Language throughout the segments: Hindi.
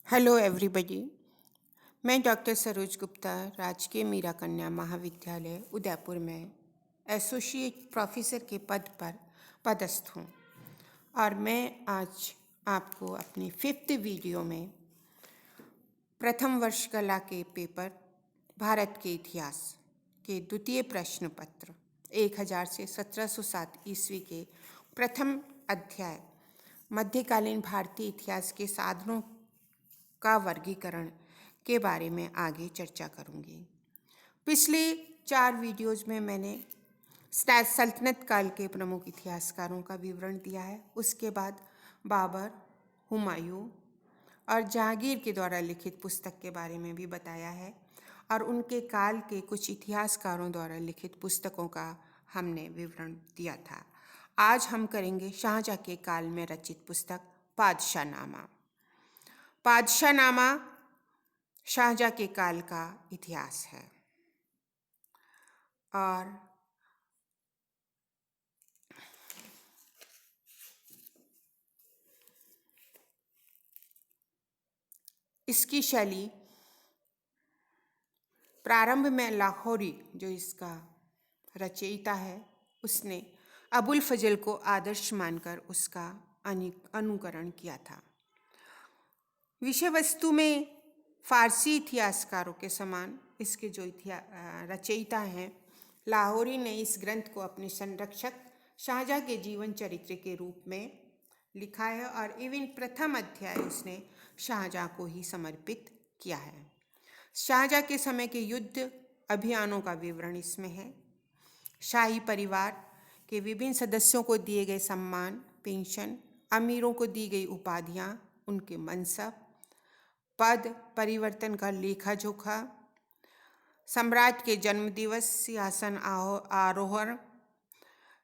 Hello everybody. मैं डॉक्टर सरोज गुप्ता राजकीय मीरा कन्या महाविद्यालय उदयपुर में एसोसिएट प्रोफेसर के पद पर पदस्थ हूँ और मैं आज आपको अपनी 5th वीडियो में प्रथम वर्ष कला के पेपर भारत के इतिहास के द्वितीय प्रश्न पत्र 1000 से 1707 ईस्वी के प्रथम अध्याय मध्यकालीन भारतीय इतिहास के साधनों का वर्गीकरण के बारे में आगे चर्चा करूंगी। पिछले 4 वीडियोज़ में मैंने सल्तनत काल के प्रमुख इतिहासकारों का विवरण दिया है। उसके बाद बाबर, हुमायूं और जहांगीर के द्वारा लिखित पुस्तक के बारे में भी बताया है और उनके काल के कुछ इतिहासकारों द्वारा लिखित पुस्तकों का हमने विवरण दिया था। आज हम करेंगे शाहजहाँ के काल में रचित पुस्तक पादशाहनामा। पादशाहनामा शाहजहाँ के काल का इतिहास है और इसकी शैली प्रारंभ में लाहौरी, जो इसका रचयिता है, उसने अबुल फजल को आदर्श मानकर उसका अनुकरण किया था। विषय वस्तु में फारसी इतिहासकारों के समान इसके जो रचयिता हैं, लाहौरी ने इस ग्रंथ को अपने संरक्षक शाहजहाँ के जीवन चरित्र के रूप में लिखा है और इवन प्रथम अध्याय उसने शाहजहाँ को ही समर्पित किया है। शाहजहाँ के समय के युद्ध अभियानों का विवरण इसमें है। शाही परिवार के विभिन्न सदस्यों को दिए गए सम्मान, पेंशन, अमीरों को दी गई उपाधियाँ, उनके मनसब, पद परिवर्तन का लेखा जोखा, सम्राट के जन्मदिवस, सिंहासन आरोहण,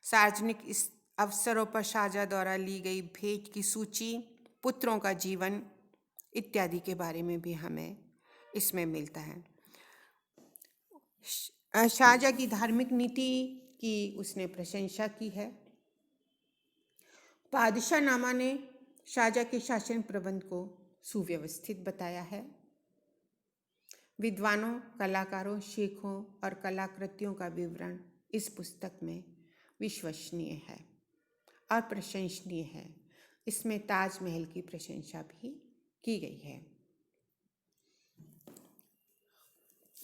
सार्वजनिक अवसरों पर शाहजहाँ द्वारा ली गई भेंट की सूची, पुत्रों का जीवन इत्यादि के बारे में भी हमें इसमें मिलता है। शाहजहाँ की धार्मिक नीति की उसने प्रशंसा की है। पादशाहनामा ने शाहजहाँ के शासन प्रबंध को सुव्यवस्थित बताया है। विद्वानों, कलाकारों, शेखों और कलाकृतियों का विवरण इस पुस्तक में विश्वसनीय है और प्रशंसनीय है। इसमें ताजमहल की प्रशंसा भी की गई है।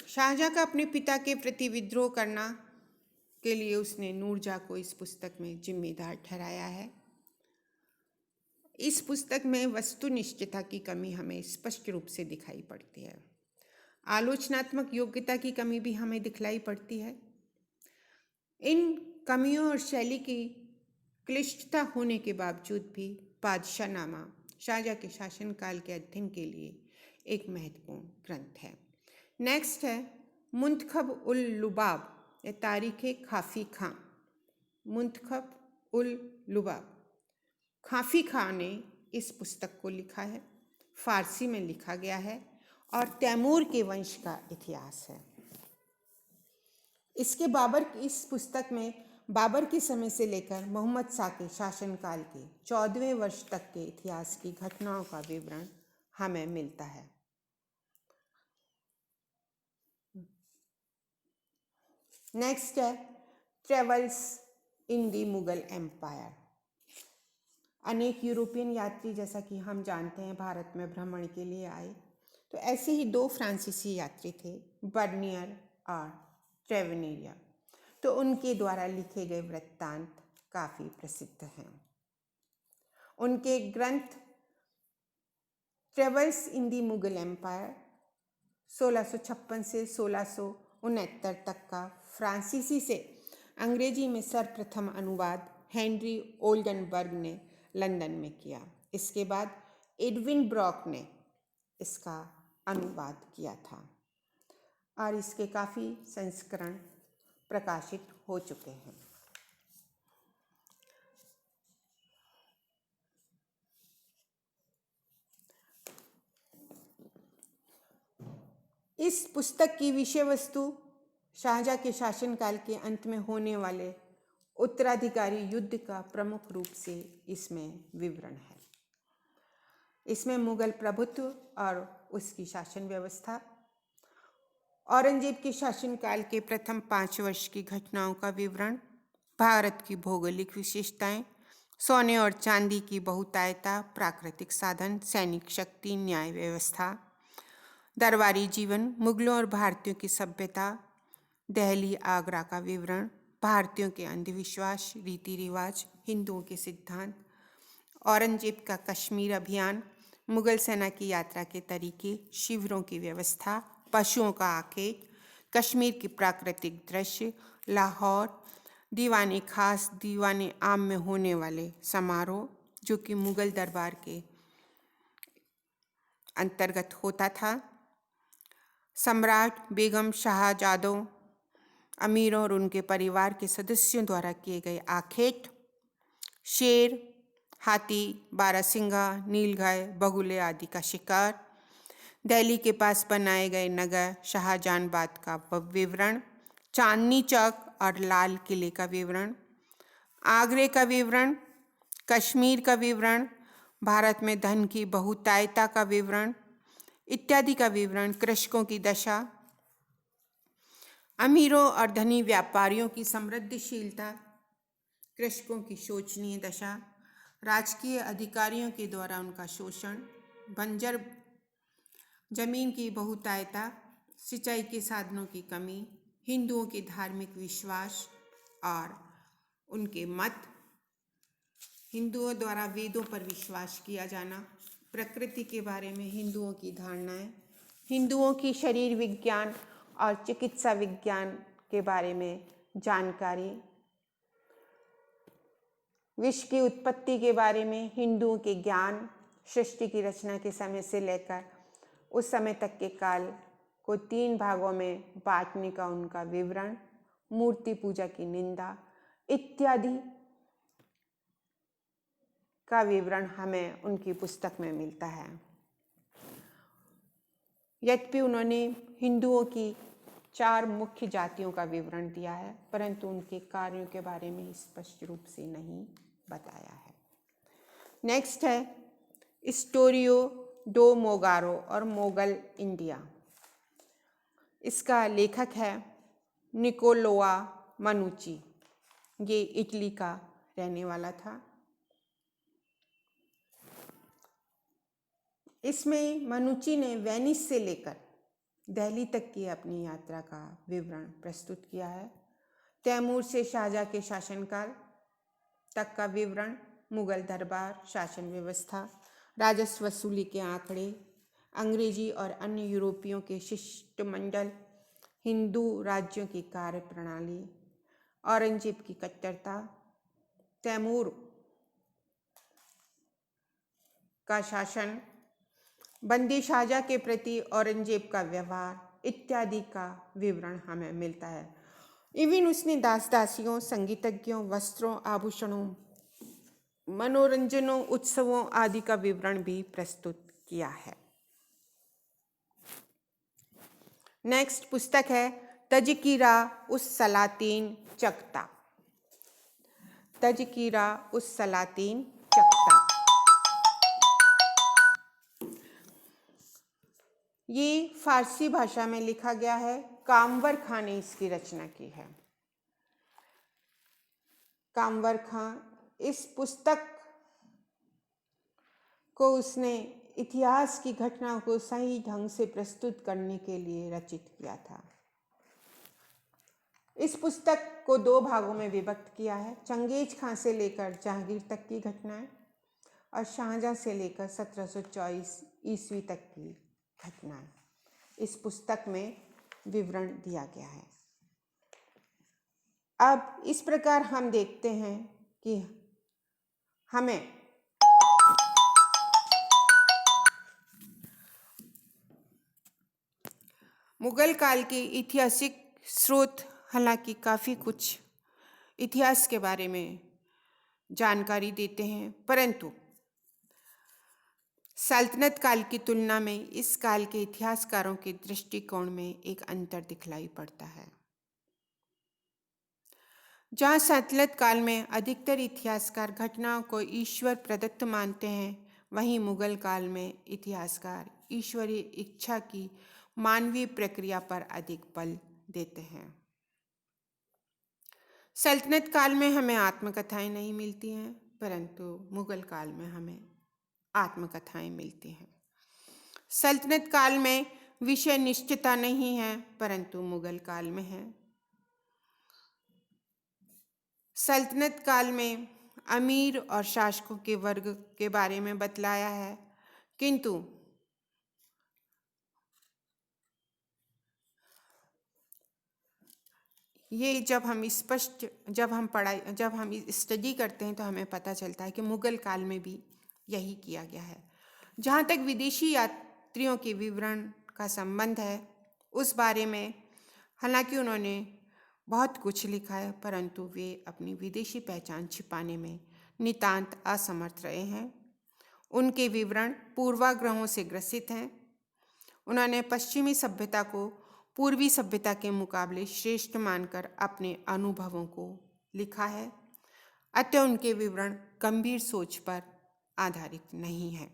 शाहजहाँ का अपने पिता के प्रति विद्रोह करना के लिए उसने नूरजहाँ को इस पुस्तक में जिम्मेदार ठहराया है। इस पुस्तक में वस्तुनिष्ठता की कमी हमें स्पष्ट रूप से दिखाई पड़ती है। आलोचनात्मक योग्यता की कमी भी हमें दिखलाई पड़ती है। इन कमियों और शैली की क्लिष्टता होने के बावजूद भी पादशाहनामा शाहजहाँ के शासनकाल के अध्ययन के लिए एक महत्वपूर्ण ग्रंथ है। नेक्स्ट है मुंतखब उल लुबाब या तारीख खाफी खां। मुंतखब उल लुबाब, खाफी खां ने इस पुस्तक को लिखा है। फारसी में लिखा गया है और तैमूर के वंश का इतिहास है। इस पुस्तक में बाबर के समय से लेकर मोहम्मद शाह के शासनकाल के 14वें वर्ष तक के इतिहास की घटनाओं का विवरण हमें मिलता है। नेक्स्ट है travels in the Mughal empire. अनेक यूरोपियन यात्री, जैसा कि हम जानते हैं, भारत में भ्रमण के लिए आए, तो ऐसे ही 2 फ्रांसीसी यात्री थे, बर्नियर और ट्रेवेनियर। तो उनके द्वारा लिखे गए वृत्तांत काफ़ी प्रसिद्ध हैं। उनके ग्रंथ travels in the Mughal empire 1656 से 1669 तक का फ्रांसीसी से अंग्रेजी में सर्वप्रथम अनुवाद हेनरी ओल्डनबर्ग ने लंदन में किया। इसके बाद एडविन ब्रॉक ने इसका अनुवाद किया था और इसके काफ़ी संस्करण प्रकाशित हो चुके हैं। इस पुस्तक की विषय वस्तु शाहजहाँ के शासनकाल के अंत में होने वाले उत्तराधिकारी युद्ध का प्रमुख रूप से इसमें विवरण है। इसमें मुगल प्रभुत्व और उसकी शासन व्यवस्था, औरंगजेब के शासनकाल के प्रथम 5 वर्ष की घटनाओं का विवरण, भारत की भौगोलिक विशेषताएं, सोने और चांदी की बहुतायता, प्राकृतिक साधन, सैनिक शक्ति, न्याय व्यवस्था, दरबारी जीवन, मुगलों और भारतीयों की सभ्यता, दिल्ली आगरा का विवरण, भारतीयों के अंधविश्वास, रीति रिवाज, हिंदुओं के सिद्धांत, औरंगजेब का कश्मीर अभियान, मुगल सेना की यात्रा के तरीके, शिविरों की व्यवस्था, पशुओं का आखेट, कश्मीर की प्राकृतिक दृश्य, लाहौर, दीवाने खास, दीवाने आम में होने वाले समारोह जो कि मुगल दरबार के अंतर्गत होता था, सम्राट, बेगम, शाहजादों, अमीरों और उनके परिवार के सदस्यों द्वारा किए गए आखेट, शेर, हाथी, बारहसिंगा, नीलगाय, बगुले आदि का शिकार, दिल्ली के पास बनाए गए नगर शाहजहानाबाद का विवरण, चांदनी चौक और लाल किले का विवरण, आगरे का विवरण, कश्मीर का विवरण, भारत में धन की बहुतायता का विवरण इत्यादि का विवरण, कृषकों की दशा, अमीरों और धनी व्यापारियों की समृद्धिशीलता, कृषकों की शोचनीय दशा, राजकीय अधिकारियों के द्वारा उनका शोषण, बंजर जमीन की बहुतायता, सिंचाई के साधनों की कमी, हिंदुओं के धार्मिक विश्वास और उनके मत, हिंदुओं द्वारा वेदों पर विश्वास किया जाना, प्रकृति के बारे में हिंदुओं की धारणाएं, हिंदुओं की शरीर विज्ञान और चिकित्सा विज्ञान के बारे में जानकारी, विश्व की उत्पत्ति के बारे में हिंदुओं के ज्ञान, सृष्टि की रचना के समय से लेकर उस समय तक के काल को 3 भागों में बांटने का उनका विवरण, मूर्ति पूजा की निंदा इत्यादि का विवरण हमें उनकी पुस्तक में मिलता है। यद्यपि उन्होंने हिंदुओं की 4 मुख्य जातियों का विवरण दिया है, परंतु उनके कार्यों के बारे में स्पष्ट रूप से नहीं बताया है। नेक्स्ट है स्टोरियो डो मोगारो और मोगल इंडिया। इसका लेखक है निकोलोआ मनुची। ये इटली का रहने वाला था। इसमें मनुची ने वेनिस से लेकर दिल्ली तक की अपनी यात्रा का विवरण प्रस्तुत किया है। तैमूर से शाहजहां के शासनकाल तक का विवरण, मुगल दरबार, शासन व्यवस्था, राजस्व वसूली के आंकड़े, अंग्रेजी और अन्य यूरोपियों के शिष्टमंडल, हिंदू राज्यों की कार्य प्रणाली, औरंगजेब की कट्टरता, तैमूर का शासन, बंदी शाहजहां के प्रति औरंगजेब का व्यवहार इत्यादि का विवरण हमें मिलता है। इवन उसने दास दासियों, संगीतज्ञों, वस्त्रों, आभूषणों, मनोरंजनों, उत्सवों आदि का विवरण भी प्रस्तुत किया है। नेक्स्ट पुस्तक है तज़किरा उस सलातीन चकता। तज़किरा उस सलातीन चकता। ये फारसी भाषा में लिखा गया है। कामवर खां ने इसकी रचना की है। कामवर खां इस पुस्तक को उसने इतिहास की घटनाओं को सही ढंग से प्रस्तुत करने के लिए रचित किया था। इस पुस्तक को 2 भागों में विभक्त किया है। चंगेज खां से लेकर जहांगीर तक की घटनाएं और शाहजहां से लेकर 1724 ईस्वी तक की घटनाएं इस पुस्तक में विवरण दिया गया है। अब इस प्रकार हम देखते हैं कि हमें मुगल काल के ऐतिहासिक स्रोत हालांकि काफ़ी कुछ इतिहास के बारे में जानकारी देते हैं, परंतु सल्तनत काल की तुलना में इस काल के इतिहासकारों के दृष्टिकोण में एक अंतर दिखलाई पड़ता है। जहाँ सल्तनत काल में अधिकतर इतिहासकार घटनाओं को ईश्वर प्रदत्त मानते हैं, वहीं मुगल काल में इतिहासकार ईश्वरीय इच्छा की मानवीय प्रक्रिया पर अधिक बल देते हैं। सल्तनत काल में हमें आत्मकथाएं नहीं मिलती हैं, परंतु मुगल काल में हमें आत्मकथाएं मिलती हैं। सल्तनत काल में विषय निश्चितता नहीं है, परंतु मुगल काल में है। सल्तनत काल में अमीर और शासकों के वर्ग के बारे में बतलाया है, किंतु ये जब हम स्टडी करते हैं तो हमें पता चलता है कि मुगल काल में भी यही किया गया है। जहाँ तक विदेशी यात्रियों के विवरण का संबंध है, उस बारे में हालांकि उन्होंने बहुत कुछ लिखा है, परंतु वे अपनी विदेशी पहचान छिपाने में नितांत असमर्थ रहे हैं। उनके विवरण पूर्वाग्रहों से ग्रसित हैं। उन्होंने पश्चिमी सभ्यता को पूर्वी सभ्यता के मुकाबले श्रेष्ठ मानकर अपने अनुभवों को लिखा है, अतः उनके विवरण गंभीर सोच पर आधारित नहीं है।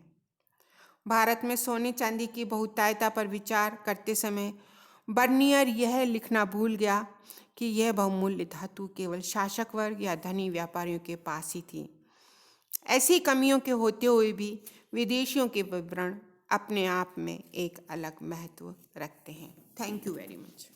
भारत में सोने चांदी की बहुतायता पर विचार करते समय बर्नियर यह लिखना भूल गया कि यह बहुमूल्य धातु केवल शासक वर्ग या धनी व्यापारियों के पास ही थी। ऐसी कमियों के होते हुए भी विदेशियों के विवरण अपने आप में एक अलग महत्व रखते हैं। Thank you very much.